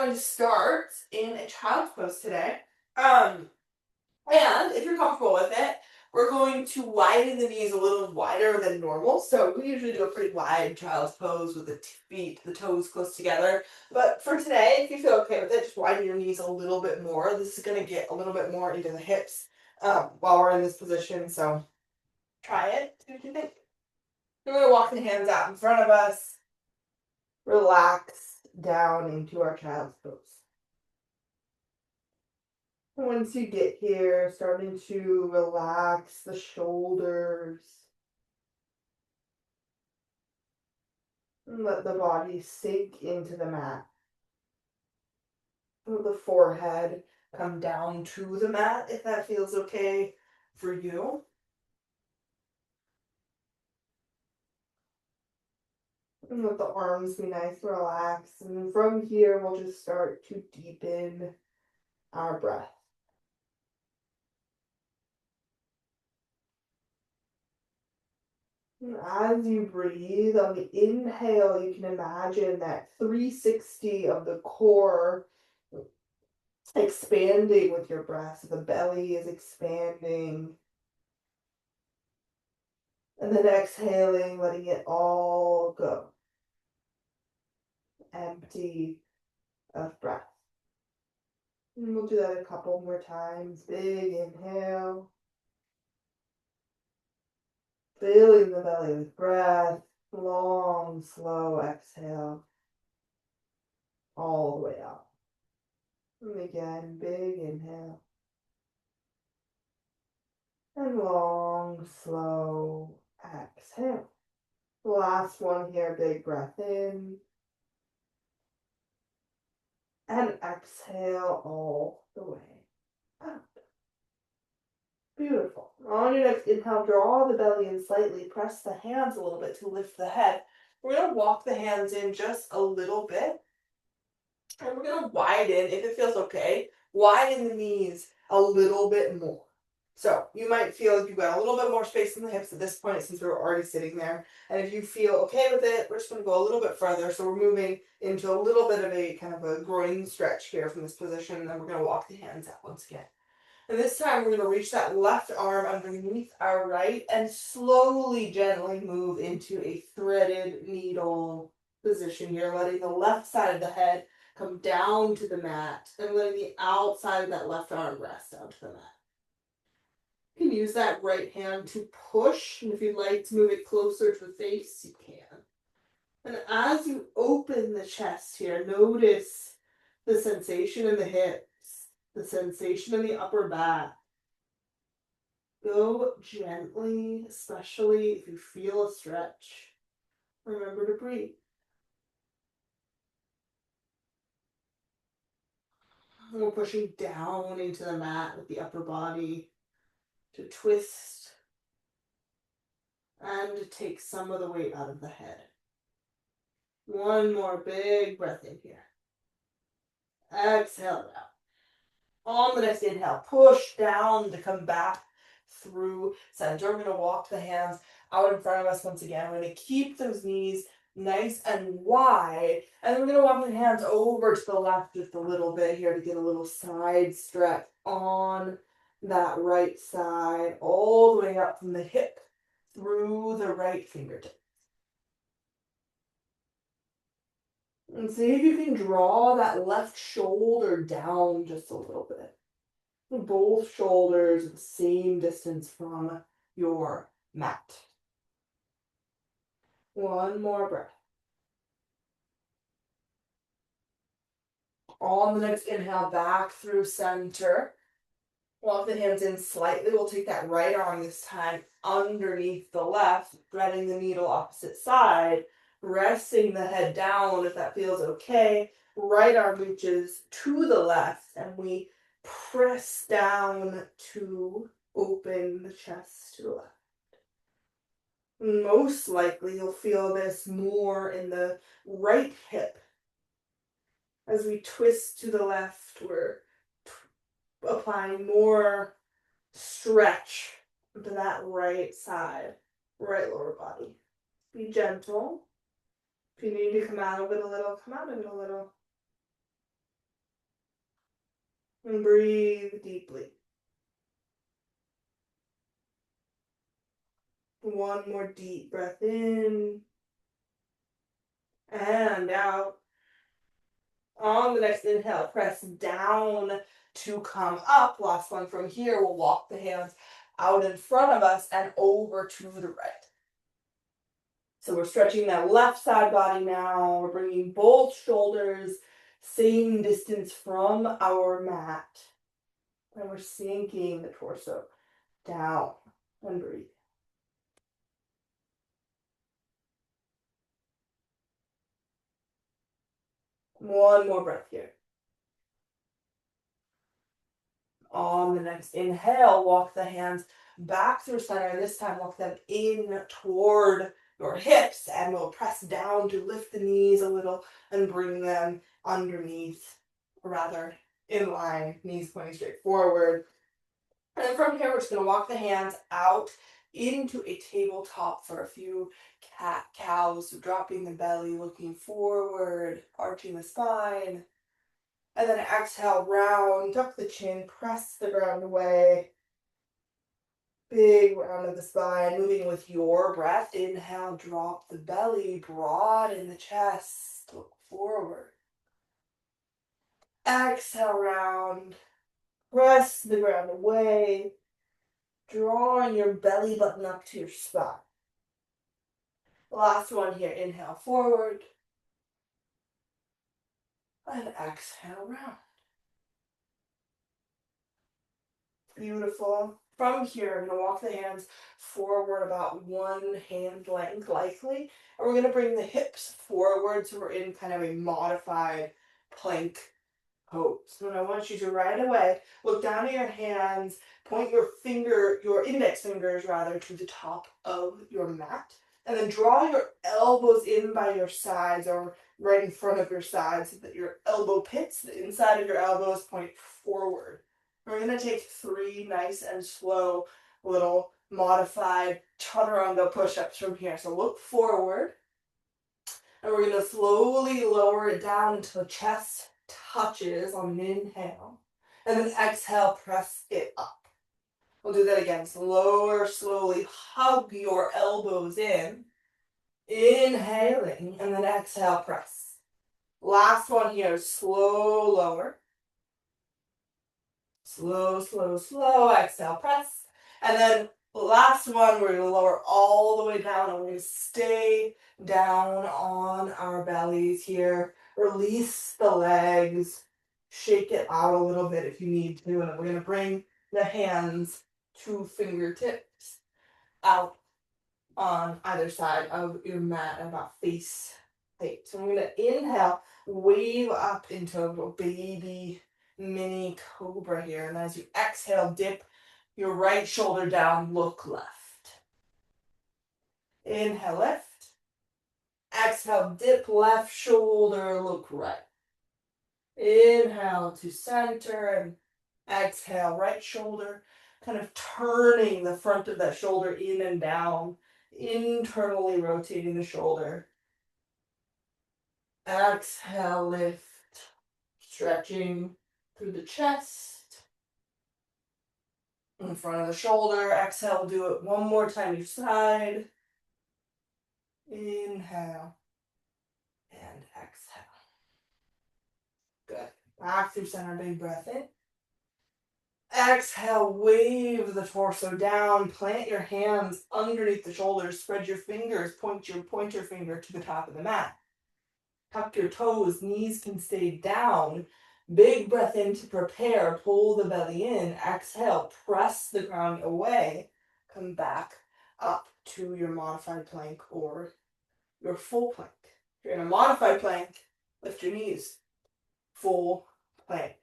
going to start in a child's pose today. Um, and if you're comfortable with it, we're going to widen the knees a little wider than normal. So we usually do a pretty wide child's pose with the feet, the toes close together. But for today, if you feel okay with it, just widen your knees a little bit more. This is going to get a little bit more into the hips while we're in this position. So try it. See what you think. We're going to walk the hands out in front of us. Relax down into our child's pose. Once you get here, starting to relax the shoulders. And let the body sink into the mat. Let the forehead come down to the mat if that feels okay for you. And let the arms be nice and relaxed. And from here, we'll just start to deepen our breath. As you breathe, on the inhale, you can imagine that 360 of the core expanding with your breath. So the belly is expanding. And then exhaling, letting it all go. Empty of breath. And we'll do that a couple more times. Big inhale. Filling the belly with breath. Long, slow exhale. All the way out. And again, big inhale. And long, slow exhale. Last one here, big breath in. And exhale all the way out. Beautiful. On your next inhale, draw the belly in slightly. Press the hands a little bit to lift the head. We're going to walk the hands in just a little bit. And we're going to widen, if it feels okay, widen the knees a little bit more. So you might feel like you've got a little bit more space in the hips at this point since we're already sitting there. And if you feel okay with it, we're just going to go a little bit further. So we're moving into a little bit of a kind of a groin stretch here from this position. And then we're going to walk the hands out once again. And this time we're going to reach that left arm underneath our right and slowly, gently move into a threaded needle position here, letting the left side of the head come down to the mat and letting the outside of that left arm rest down to the mat. You can use that right hand to push, and if you'd like to move it closer to the face, you can. And as you open the chest here, notice the sensation in the hips, the sensation in the upper back. Go gently, especially if you feel a stretch. Remember to breathe. We're pushing down into the mat with the upper body to twist and to take some of the weight out of the head. One more big breath in here. Exhale out. On the next inhale, push down to come back through center. We're going to walk the hands out in front of us once again. We're going to keep those knees nice and wide. And then we're going to walk the hands over to the left just a little bit here to get a little side stretch on that right side, all the way up from the hip through the right fingertip. And see if you can draw that left shoulder down just a little bit. Both shoulders the same distance from your mat. One more breath. On the next inhale, back through center. Walk the hands in slightly. We'll take that right arm this time underneath the left, threading the needle opposite side, resting the head down if that feels okay. Right arm reaches to the left, and we press down to open the chest to the left. Most likely you'll feel this more in the right hip. As we twist to the left, we're applying more stretch to that right side, right lower body. Be gentle. If you need to come out of it a little, come out of it a little. And breathe deeply. One more deep breath in and out. On the next inhale, press down to come up. Last one from here. We'll walk the hands out in front of us and over to the right. So we're stretching that left side body now. We're bringing both shoulders same distance from our mat. And we're sinking the torso down and breathe. One more breath here. On the next inhale, walk the hands back through center, and this time walk them in toward your hips, and we'll press down to lift the knees a little and bring them underneath, or rather in line, knees pointing straight forward. And then from here, we're just going to walk the hands out into a tabletop for a few cat-cows, dropping the belly, looking forward, arching the spine. And then exhale, round, tuck the chin, press the ground away. Big round of the spine, moving with your breath. Inhale, drop the belly, broaden the chest, look forward. Exhale, round, press the ground away, drawing your belly button up to your spine. Last one here, inhale, forward. And exhale, round. Beautiful. From here, I'm going to walk the hands forward about one hand length likely. And we're going to bring the hips forward so we're in kind of a modified plank pose. And I want you to right away look down at your hands, point your index fingers rather, to the top of your mat. And then draw your elbows in by your sides or right in front of your sides so that your elbow pits, the inside of your elbows point forward. We're going to take 3 nice and slow little modified chaturanga push-ups from here. So look forward, and we're going to slowly lower it down until the chest touches on an inhale. And then exhale, press it up. We'll do that again. So lower, slowly hug your elbows in. Inhaling, and then exhale, press. Last one here, slow lower. Slow, slow, slow. Exhale, press. And then last one, we're going to lower all the way down, and we're going to stay down on our bellies here. Release the legs. Shake it out a little bit if you need to. And then we're going to bring the hands to fingertips out on either side of your mat and about face height. So I'm going to inhale, wave up into a baby mini cobra here. And as you exhale, dip your right shoulder down, look left. Inhale, lift. Exhale, dip left shoulder, look right. Inhale to center and exhale, right shoulder, kind of turning the front of that shoulder in and down, internally rotating the shoulder. Exhale, lift, stretching through the chest, in front of the shoulder. Exhale, do it one more time each side. Inhale and exhale. Good. Back through center, big breath in. Exhale, wave the torso down, plant your hands underneath the shoulders, spread your fingers, point your pointer finger to the top of the mat. Tuck your toes, knees can stay down. Big breath in to prepare, pull the belly in. Exhale, press the ground away. Come back up to your modified plank or your full plank. If you're in a modified plank, lift your knees. Full plank.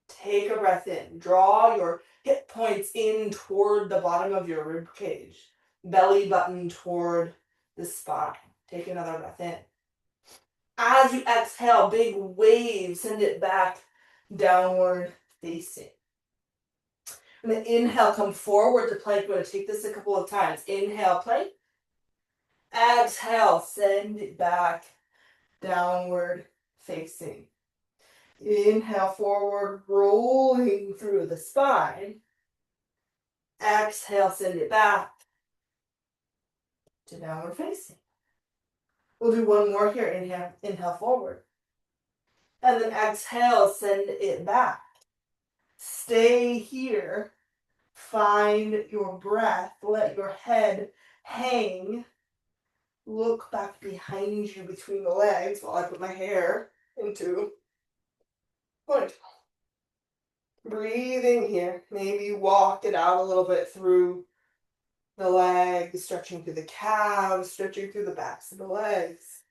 Take a breath in. Draw your hip points in toward the bottom of your rib cage. Belly button toward the spine. Take another breath in. As you exhale, big wave, send it back, downward facing. And then inhale, come forward to plank. We're going to take this a couple of times. Inhale, plank. Exhale, send it back, downward facing. Inhale forward, rolling through the spine. Exhale, send it back to downward facing. We'll do one more here. Inhale forward. And then exhale, send it back. Stay here. Find your breath. Let your head hang. Look back behind you between the legs while I put my hair into point. Breathing here. Maybe walk it out a little bit through the legs, stretching through the calves, stretching through the backs of the legs.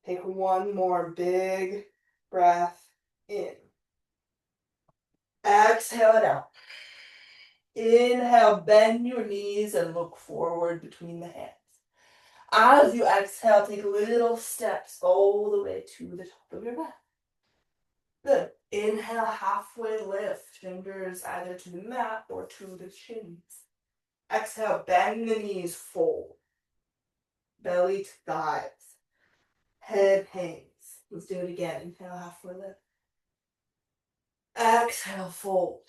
Take one more big breath in. Exhale it out. Inhale, bend your knees and look forward between the hands. As you exhale, take little steps all the way to the top of your mat. Good. Inhale, halfway lift, fingers either to the mat or to the shins. Exhale, bend the knees, fold. Belly to thighs. Head hangs. Let's do it again. Inhale, halfway lift. Exhale, fold.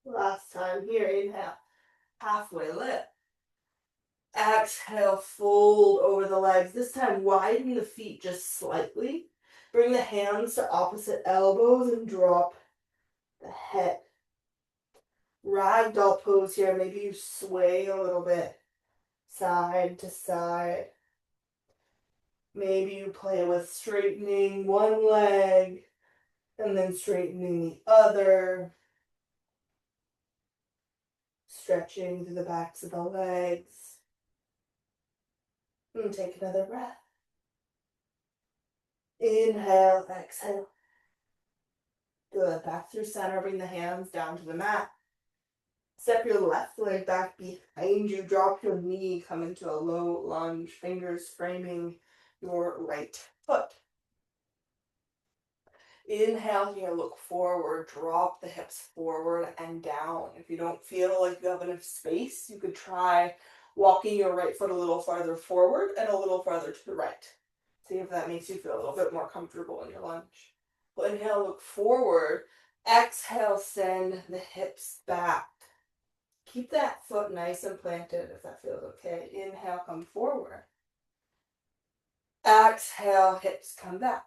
Last time here, inhale, halfway lift. Exhale, fold over the legs. This time, widen the feet just slightly. Bring the hands to opposite elbows and drop the head. Ragdoll pose here. Maybe you sway a little bit, side to side. Maybe you play with straightening one leg and then straightening the other. Stretching through the backs of the legs. And take another breath. Inhale, exhale. Good. Back through center. Bring the hands down to the mat. Step your left leg back behind you. Drop your knee. Come into a low lunge. Fingers framing your right foot. Inhale here. Look forward. Drop the hips forward and down. If you don't feel like you have enough space, you could try walking your right foot a little farther forward and a little farther to the right. See if that makes you feel a little bit more comfortable in your lunge. Well, inhale, look forward. Exhale, send the hips back. Keep that foot nice and planted if that feels okay. Inhale, come forward. Exhale, hips come back.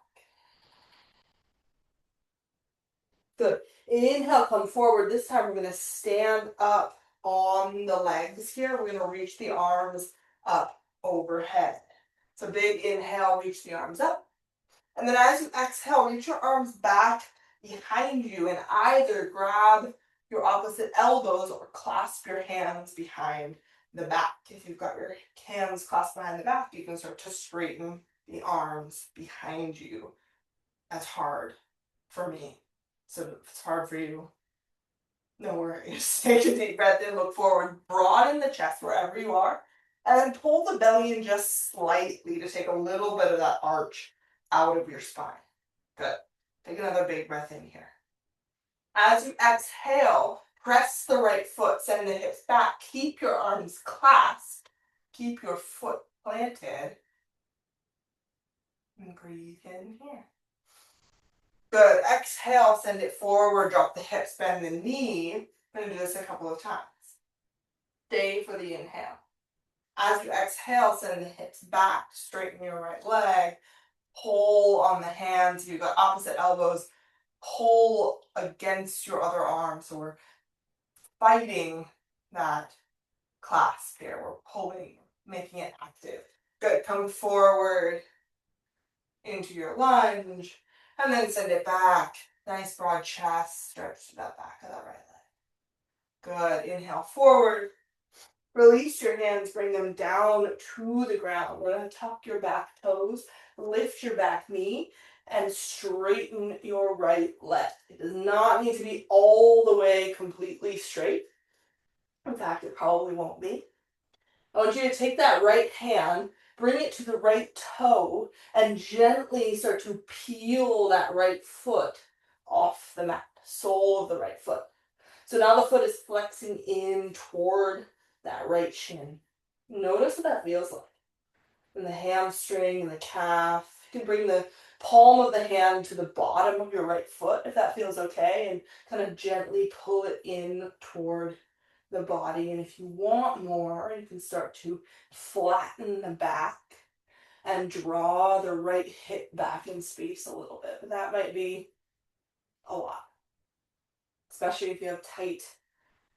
Good. Inhale, come forward. This time we're going to stand up on the legs here. We're going to reach the arms up overhead. So big inhale, reach the arms up. And then as you exhale, reach your arms back behind you and either grab your opposite elbows or clasp your hands behind the back. If you've got your hands clasped behind the back, you can start to straighten the arms behind you. That's hard for me. So if it's hard for you, no worries. Take a deep breath in, look forward, broaden the chest wherever you are, and then pull the belly in just slightly to take a little bit of that arch out of your spine. Good. Take another big breath in here. As you exhale, press the right foot, send the hips back, keep your arms clasped, keep your foot planted, and breathe in here. Good. Exhale, send it forward, drop the hips, bend the knee. I'm going to do this a couple of times. Stay for the inhale. As you exhale, send the hips back, straighten your right leg, pull on the hands. You've got opposite elbows, pull against your other arm. So we're fighting that clasp here. We're pulling, making it active. Good. Come forward into your lunge. And then send it back. Nice broad chest. Stretch to that back of that right leg. Good. Inhale forward. Release your hands. Bring them down to the ground. We're going to tuck your back toes. Lift your back knee. And straighten your right leg. It does not need to be all the way completely straight. In fact, it probably won't be. I want you to take that right hand, bring it to the right toe, and gently start to peel that right foot off the mat, sole of the right foot. So now the foot is flexing in toward that right shin. Notice what that feels like. And the hamstring and the calf You can bring the palm of the hand to the bottom of your right foot if that feels okay, and kind of gently pull it in toward the body. And if you want more, you can start to flatten the back and draw the right hip back in space a little bit. But that might be a lot, especially if you have tight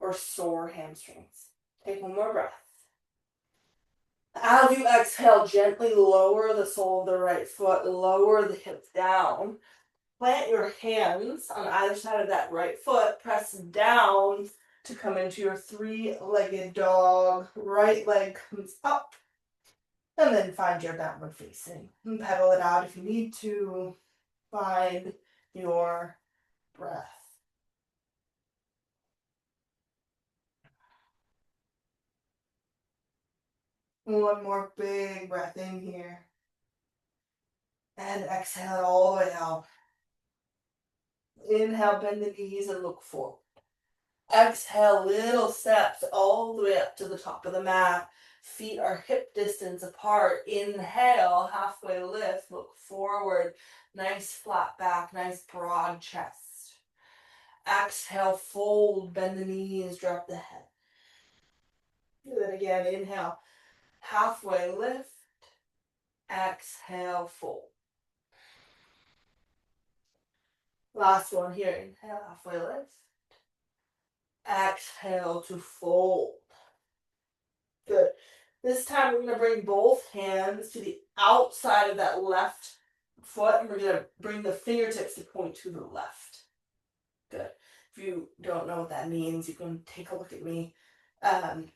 or sore hamstrings. Take one more breath. As you exhale, gently lower the sole of the right foot, lower the hips down. Plant your hands on either side of that right foot, press down to come into your three-legged dog. Right leg comes up, and then find your downward facing. And pedal it out if you need to. Find your breath. One more big breath in here. And exhale it all the way out. Inhale, bend the knees and look forward. Exhale, little steps all the way up to the top of the mat. Feet are hip distance apart. Inhale, halfway lift, look forward. Nice flat back, nice broad chest. Exhale, fold, bend the knees, drop the head. Do that again. Inhale, halfway lift. Exhale, fold. Last one here. Inhale, halfway lift. Exhale to fold. Good. This time we're going to bring both hands to the outside of that left foot, and we're going to bring the fingertips to point to the left. Good. If you don't know what that means, you can take a look at me. And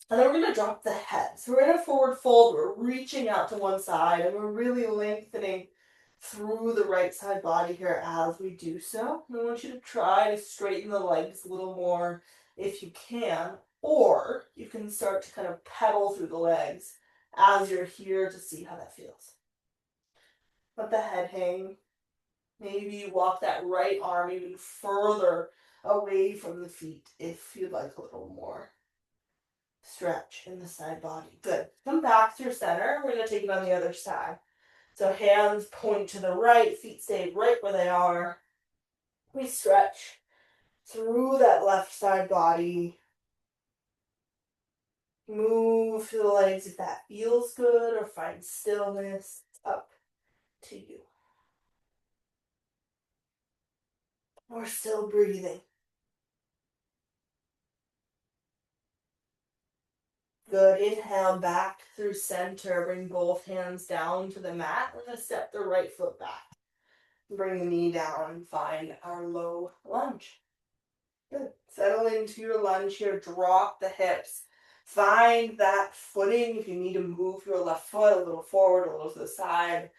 then we're going to drop the head. So we're in a forward fold. We're reaching out to one side, and we're really lengthening through the right side body here as we do so. And I want you to try to straighten the legs a little more if you can, or you can start to kind of pedal through the legs as you're here to see how that feels. Let the head hang. Maybe walk that right arm even further away from the feet if you'd like a little more stretch in the side body. Good. Come back to your center. We're going to take it on the other side. So hands point to the right, feet stay right where they are. We stretch through that left side body. Move to the legs if that feels good, or find stillness. It's up to you. We're still breathing. Good. Inhale back through center. Bring both hands down to the mat. We're going to step the right foot back. Bring the knee down and find our low lunge. Good. Settle into your lunge here. Drop the hips. Find that footing. If you need to move your left foot a little forward, a little to the side,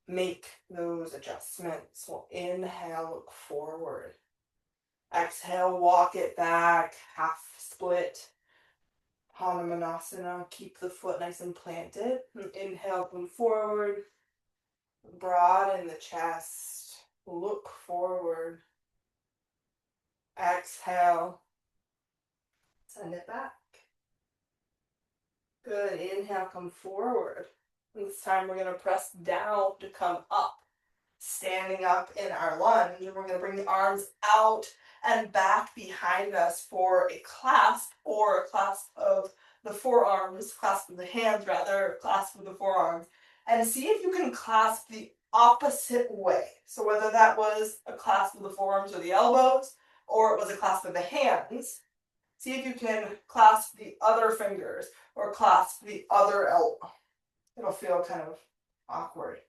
make those adjustments. So inhale, look forward. Exhale, walk it back, half split. Hanumanasana, keep the foot nice and planted. Inhale, come forward. Broaden the chest. Look forward. Exhale. Send it back. Good. Inhale, come forward. This time we're going to press down to come up. Standing up in our lunge. And we're going to bring the arms out and back behind us for a clasp, or a clasp of the forearms, clasp of the hands rather, clasp of the forearms. And see if you can clasp the opposite way. So whether that was a clasp of the forearms or the elbows, or it was a clasp of the hands, see if you can clasp the other fingers or clasp the other elbow. It'll feel kind of awkward.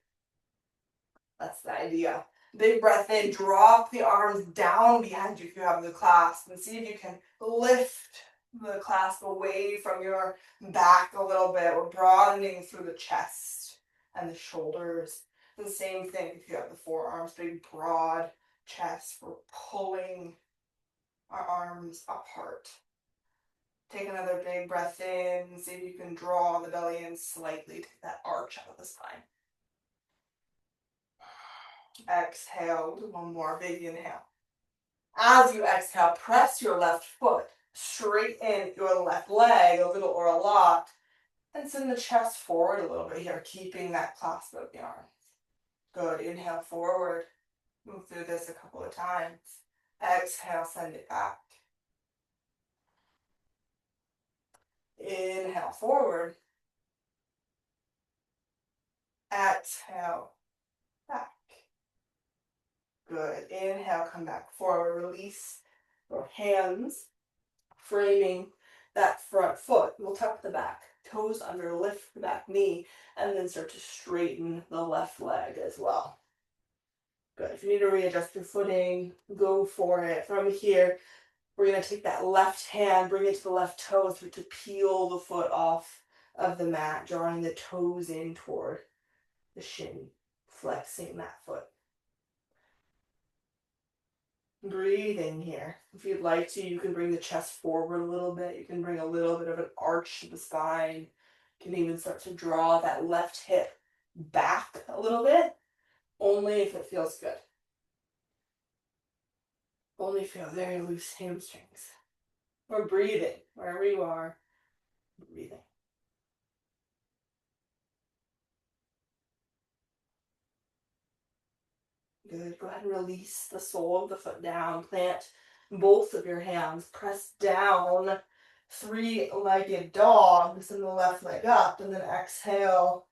That's the idea. Big breath in, drop the arms down behind you if you have the clasp, and see if you can lift the clasp away from your back a little bit. We're broadening through the chest and the shoulders. And the same thing if you have the forearms, big broad chest. We're pulling our arms apart. Take another big breath in, see if you can draw the belly in slightly, take that arch out of the spine. Exhale, do one more big inhale. As you exhale, press your left foot, straighten your left leg a little or a lot, and send the chest forward a little bit here, keeping that clasp of the arms. Good. Inhale forward. Move through this a couple of times. Exhale, send it back. Inhale forward. Exhale back. Good. Inhale, come back forward. Release your hands, framing that front foot. We'll tuck the back toes under, lift the back knee, and then start to straighten the left leg as well. Good. If you need to readjust your footing, go for it. From here, we're going to take that left hand, bring it to the left toe, so to peel the foot off of the mat, drawing the toes in toward the shin, flexing that foot. Breathing here. If you'd like to, you can bring the chest forward a little bit. You can bring a little bit of an arch to the spine. You can even start to draw that left hip back a little bit, only if it feels good. Only feel very loose hamstrings. Or breathing, wherever you are, breathing. Good. Go ahead and release the sole of the foot down. Plant both of your hands. Press down. Three-legged dog. Send the left leg up. And then exhale.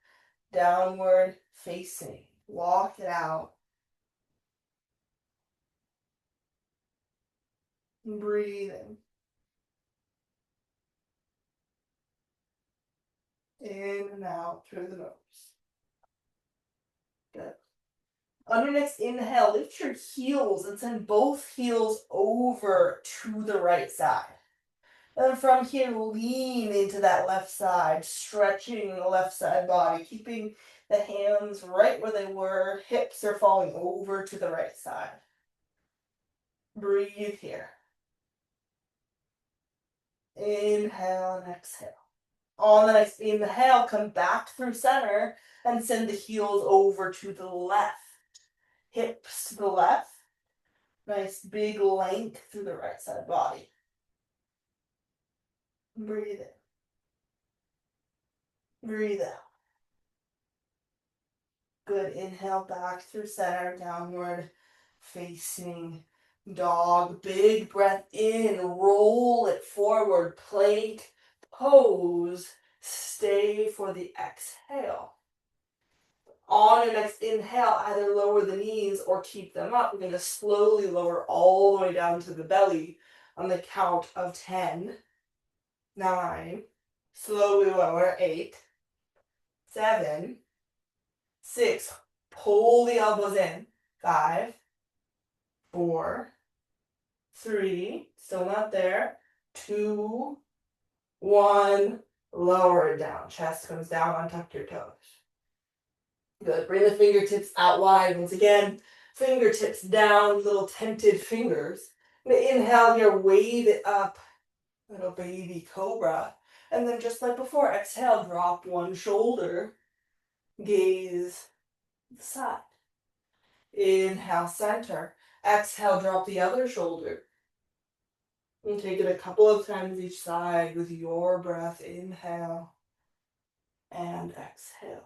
Downward facing. Walk it out. Breathing. In and out through the nose. Good. On your next inhale, lift your heels and send both heels over to the right side. And from here, lean into that left side, stretching the left side body, keeping the hands right where they were. Hips are falling over to the right side. Breathe here. Inhale and exhale. On the next inhale, come back through center and send the heels over to the left. Hips to the left. Nice big length through the right side body. Breathe in. Breathe out. Good. Inhale back through center, downward facing dog. Big breath in, roll it forward, plank pose. Stay for the exhale. On your next inhale, either lower the knees or keep them up. We're going to slowly lower all the way down to the belly on the count of 10, 9, slowly lower, 8, 7, 6, pull the elbows in, 5, 4, 3, still not there, 2, 1, lower it down. Chest comes down, untuck your toes. Good. Bring the fingertips out wide. Once again, fingertips down, little tented fingers. Inhale here, wave it up, little baby cobra. And then just like before, exhale, drop one shoulder, gaze the side. Inhale, center. Exhale, drop the other shoulder. And take it a couple of times each side with your breath. Inhale and exhale.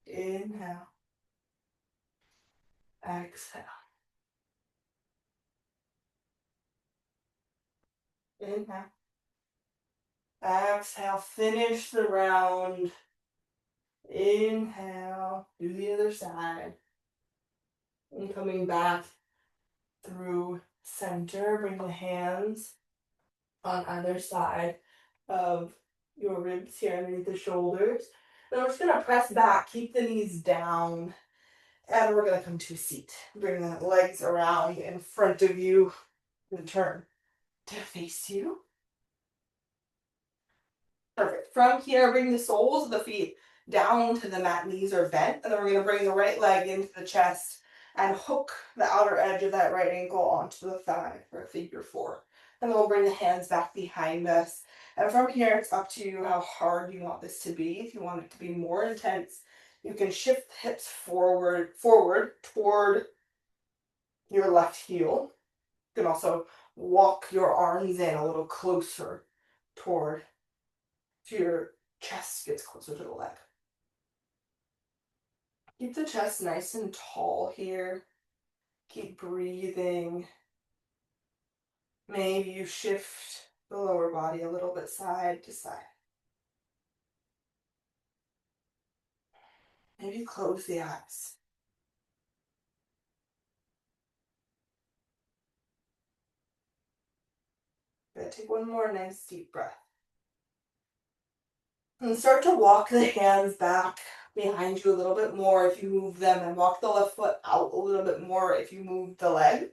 Inhale. Exhale. Inhale. Exhale. Finish the round. Inhale. Do the other side. And coming back through center. Bring the hands on either side of your ribs here underneath the shoulders. Then we're just going to press back. Keep the knees down. And we're going to come to a seat. Bring the legs around in front of you and turn to face you. Perfect. From here, bring the soles of the feet down to the mat. Knees are bent. And then we're going to bring the right leg into the chest and hook the outer edge of that right ankle onto the thigh for a figure 4. And then we'll bring the hands back behind us. And from here, it's up to you how hard you want this to be. If you want it to be more intense, you can shift the hips forward toward your left heel. You can also walk your arms in a little closer toward so your chest gets closer to the leg. Keep the chest nice and tall here. Keep breathing. Maybe you shift the lower body a little bit side to side. Maybe close the eyes. Good. Take one more nice deep breath. And start to walk the hands back behind you a little bit more if you move them, and walk the left foot out a little bit more if you move the leg.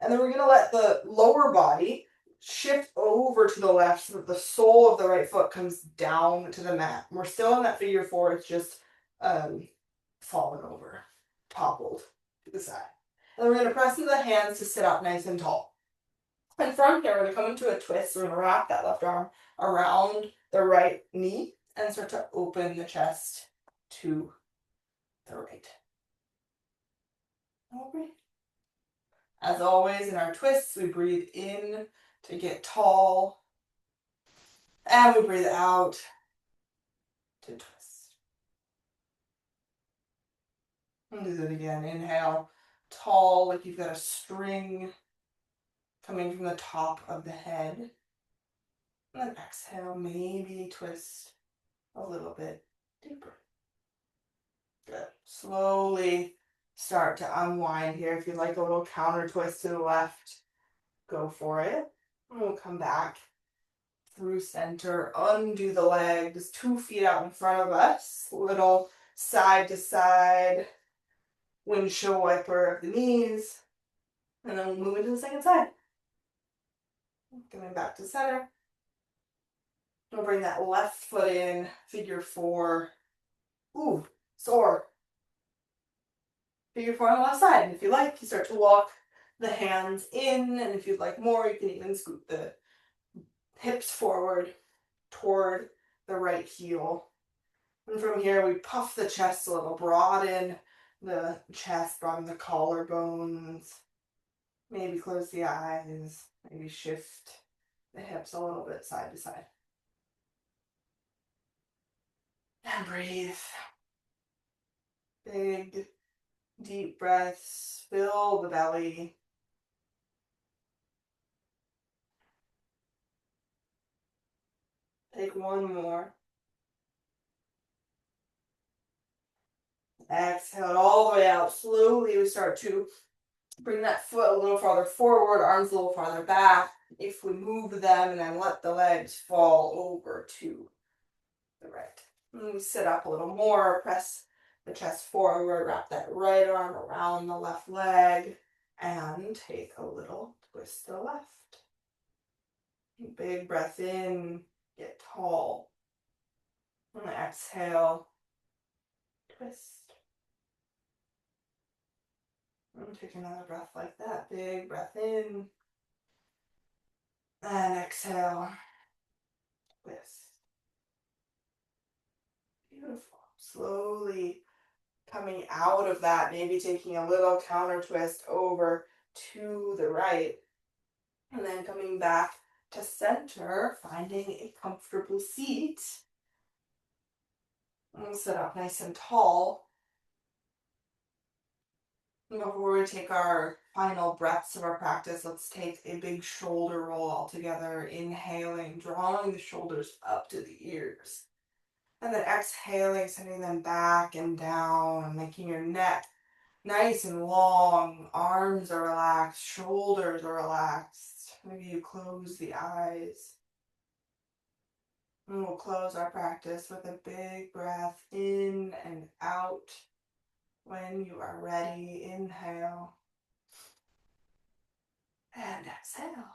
And then we're going to let the lower body shift over to the left so that the sole of the right foot comes down to the mat. We're still in that figure four, it's just fallen over, toppled to the side. And then we're going to press into the hands to sit up nice and tall. And from here, we're going to come into a twist. We're going to wrap that left arm around the right knee and start to open the chest to the right. Over. As always, in our twists, we breathe in to get tall, and we breathe out to twist. And do that again. Inhale, tall, like you've got a string coming from the top of the head. And then exhale, maybe twist a little bit deeper. Good. Slowly start to unwind here. If you'd like a little counter twist to the left, go for it. And we'll come back through center, undo the legs, 2 feet out in front of us, little side to side windshield wiper of the knees, and then we'll move into the second side. Coming back to center. We'll bring that left foot in, figure four. Ooh, soar. Figure four on the left side. And if you like, you start to walk the hands in, and if you'd like more, you can even scoot the hips forward toward the right heel. And from here, we puff the chest a little, broaden the chest, broaden the collarbones. Maybe close the eyes, maybe shift the hips a little bit side to side. And breathe. Big, deep breaths, fill the belly. Take one more. Exhale it all the way out. Slowly we start to bring that foot a little farther forward, arms a little farther back. If we move them, and then let the legs fall over to the right. And we sit up a little more, press the chest forward, wrap that right arm around the left leg, and take a little twist to the left. Big breath in, get tall. And exhale, twist. And take another breath like that. Big breath in. And exhale, twist. Beautiful. Slowly coming out of that, maybe taking a little counter twist over to the right. And then coming back to center, finding a comfortable seat. And sit up nice and tall. And before we take our final breaths of our practice, let's take a big shoulder roll all together. Inhaling, drawing the shoulders up to the ears. And then exhaling, sending them back and down, making your neck nice and long. Arms are relaxed, shoulders are relaxed. Maybe you close the eyes. And we'll close our practice with a big breath in and out. When you are ready, inhale and exhale.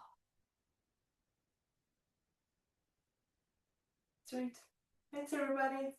Sweet. Thanks, everybody.